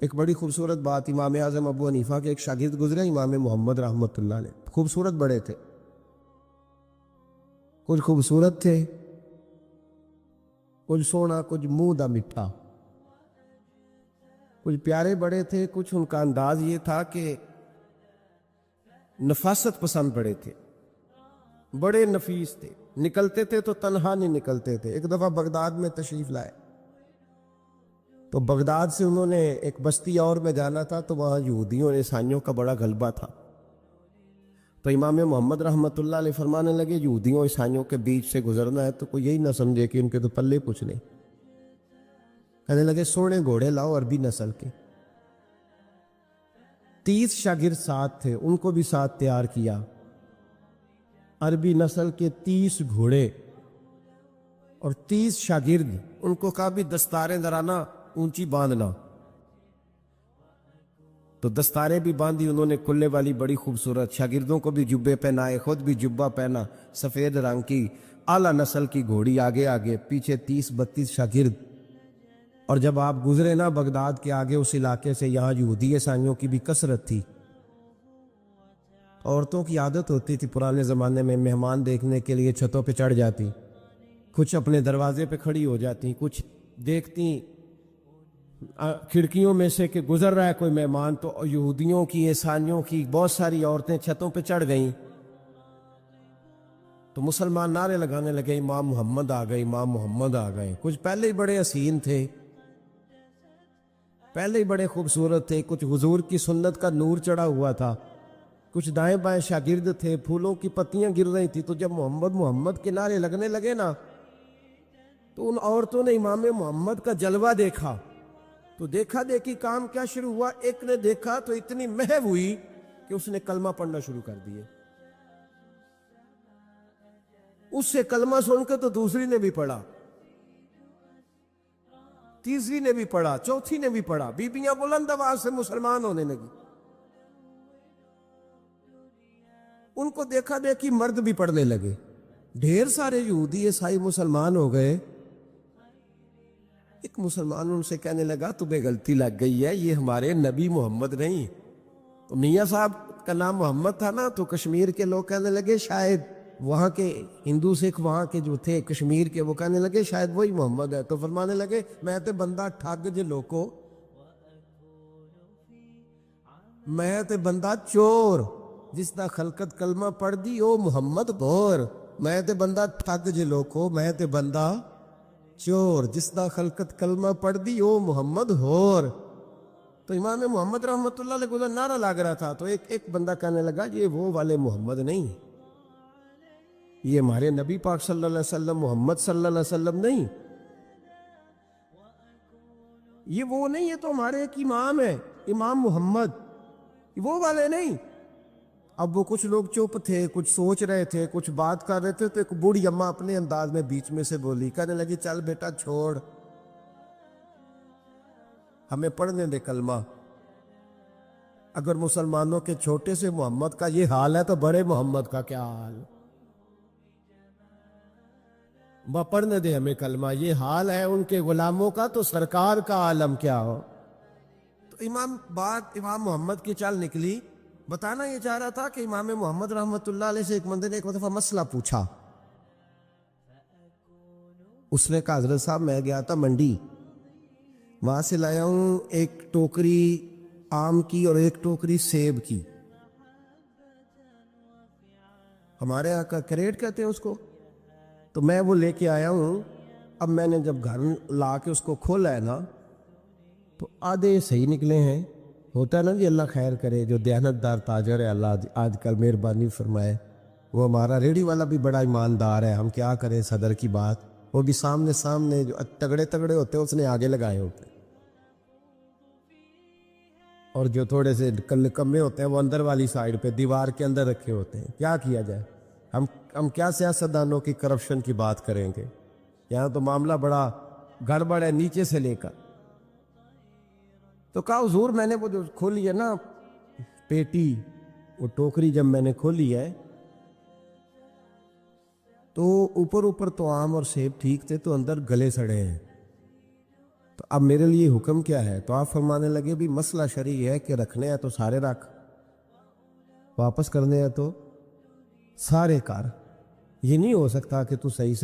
ایک بڑی خوبصورت بات، امام اعظم ابو حنیفہ کے ایک شاگرد گزرے امام محمد رحمۃ اللہ علیہ، خوبصورت بڑے تھے، کچھ خوبصورت تھے، کچھ سونا، کچھ منہ دا مٹھا، کچھ پیارے بڑے تھے، کچھ ان کا انداز یہ تھا کہ نفاست پسند بڑے تھے، بڑے نفیس تھے، نکلتے تھے تو تنہا نہیں نکلتے تھے۔ ایک دفعہ بغداد میں تشریف لائے تو بغداد سے انہوں نے ایک بستی اور میں جانا تھا، تو وہاں یہودیوں اور عیسائیوں کا بڑا غلبہ تھا، تو امام محمد رحمۃ اللہ علیہ فرمانے لگے یہودیوں عیسائیوں کے بیچ سے گزرنا ہے تو کوئی یہی نہ سمجھے کہ ان کے تو پلے کچھ نہیں۔ کہنے لگے سونے گھوڑے لاؤ عربی نسل کے۔ 30 شاگرد ساتھ تھے، ان کو بھی ساتھ تیار کیا، عربی نسل کے 30 گھوڑے اور 30 شاگرد، ان کو کہا بھی دستاریں درانا اونچی باندھنا، تو دستاریں بھی باندھی انہوں نے کلے والی بڑی خوبصورت، شاگردوں کو بھی جبے پہنائے، خود بھی جبہ پہنا سفید رنگ کی، اعلیٰ نسل کی گھوڑی آگے آگے، پیچھے 30-32 شاگرد۔ اور جب آپ گزرے نا بغداد کے آگے اس علاقے سے، یہاں یہودی عیسائیوں کی بھی کثرت تھی، عورتوں کی عادت ہوتی تھی پرانے زمانے میں مہمان دیکھنے کے لیے چھتوں پہ چڑھ جاتی، کچھ اپنے دروازے پہ کھڑی ہو جاتی، کچھ دیکھتی کھڑکیوں میں سے کہ گزر رہا ہے کوئی مہمان، تو یہودیوں کی عیسائیوں کی بہت ساری عورتیں چھتوں پہ چڑھ گئیں، تو مسلمان نعرے لگانے لگے امام محمد آ گئے، امام محمد آ گئے۔ کچھ پہلے ہی بڑے حسین تھے، پہلے ہی بڑے خوبصورت تھے، کچھ حضور کی سنت کا نور چڑھا ہوا تھا، کچھ دائیں بائیں شاگرد تھے، پھولوں کی پتیاں گر رہی تھی، تو جب محمد محمد کے نعرے لگنے لگے نا تو ان عورتوں نے امام محمد کا جلوہ دیکھا، تو دیکھا دیکھی کام کیا شروع ہوا، ایک نے دیکھا تو اتنی محو ہوئی کہ اس نے کلمہ پڑھنا شروع کر دیے، اس سے کلمہ سن کے تو دوسری نے بھی پڑھا، تیسری نے بھی پڑھا، چوتھی نے بھی پڑھا، بیبیاں بلند آواز سے مسلمان ہونے لگی۔ ان کو دیکھا دیکھی مرد بھی پڑھنے لگے، ڈھیر سارے یہودی عیسائی مسلمان ہو گئے۔ ایک مسلمان ان سے کہنے لگا تمہیں غلطی لگ گئی ہے، یہ ہمارے نبی محمد نہیں۔ تو میاں صاحب کا نام محمد تھا نا، تو کشمیر کے لوگ کہنے لگے شاید وہاں کے ہندو سکھ وہاں کے جو تھے کشمیر کے، وہ کہنے لگے شاید وہی محمد ہے، تو فرمانے لگے میں تے بندہ ٹھگ جے لوکو، میں تے بندہ چور، جس دا خلقت کلمہ پڑھ دی او محمد بور، میں تے بندہ ٹھگ جے لوکو، میں تے بندہ چور، جس دا خلقت کلمہ پڑھ دی او محمد ہور۔ تو امام محمد رحمۃ اللہ علیہ کو نعرہ لگ رہا تھا، تو ایک بندہ کہنے لگا یہ وہ والے محمد نہیں، یہ ہمارے نبی پاک صلی اللہ علیہ وسلم محمد صلی اللہ علیہ وسلم نہیں، یہ وہ نہیں، یہ تو ہمارے ایک امام ہے امام محمد، وہ والے نہیں۔ اب وہ کچھ لوگ چپ تھے، کچھ سوچ رہے تھے، کچھ بات کر رہے تھے، تو ایک بوڑھی اماں اپنے انداز میں بیچ میں سے بولی، کہنے لگی چل بیٹا چھوڑ، ہمیں پڑھنے دے کلمہ، اگر مسلمانوں کے چھوٹے سے محمد کا یہ حال ہے تو بڑے محمد کا کیا حال، پڑھنے دے ہمیں کلمہ، یہ حال ہے ان کے غلاموں کا تو سرکار کا عالم کیا ہو۔ تو امام محمد کی چال نکلی، بتانا یہ چاہ رہا تھا کہ امام محمد رحمۃ اللہ علیہ سے ایک بندے نے ایک دفعہ مسئلہ پوچھا، اس نے کہا حضرت صاحب میں گیا تھا منڈی، وہاں سے لایا ہوں ایک ٹوکری آم کی اور ایک ٹوکری سیب کی، ہمارے یہاں کا کریٹ کہتے ہیں اس کو، تو میں وہ لے کے آیا ہوں۔ اب میں نے جب گھر لا کے اس کو کھولا ہے نا تو آدھے صحیح نکلے ہیں، ہوتا ہے نا جی اللہ خیر کرے، جو دیانتدار تاجر ہے اللہ آج کل مہربانی فرمائے، وہ ہمارا ریڑھی والا بھی بڑا ایماندار ہے، ہم کیا کریں صدر کی بات، وہ بھی سامنے جو تگڑے تگڑے ہوتے ہیں اس نے آگے لگائے ہوتے ہیں، اور جو تھوڑے سے کمے ہوتے ہیں وہ اندر والی سائڈ پہ دیوار کے اندر رکھے ہوتے ہیں۔ کیا کیا جائے، ہم کیا سیاستدانوں کی کرپشن کی بات کریں گے، یہاں تو معاملہ بڑا گڑبڑ ہے نیچے سے لے کر۔ تو کہا حضور میں نے وہ جو کھولی ہے نا پیٹی، وہ ٹوکری جب میں نے کھولی ہے تو اوپر تو آم اور سیب ٹھیک تھے، تو اندر گلے سڑے ہیں، تو اب میرے لیے حکم کیا ہے؟ تو آپ فرمانے لگے بھی مسئلہ شرعی ہے کہ رکھنے ہیں تو سارے رکھ، واپس کرنے ہیں تو سارے کر. یہ نہیں ہو سکتا کہ تو صحیح صحیح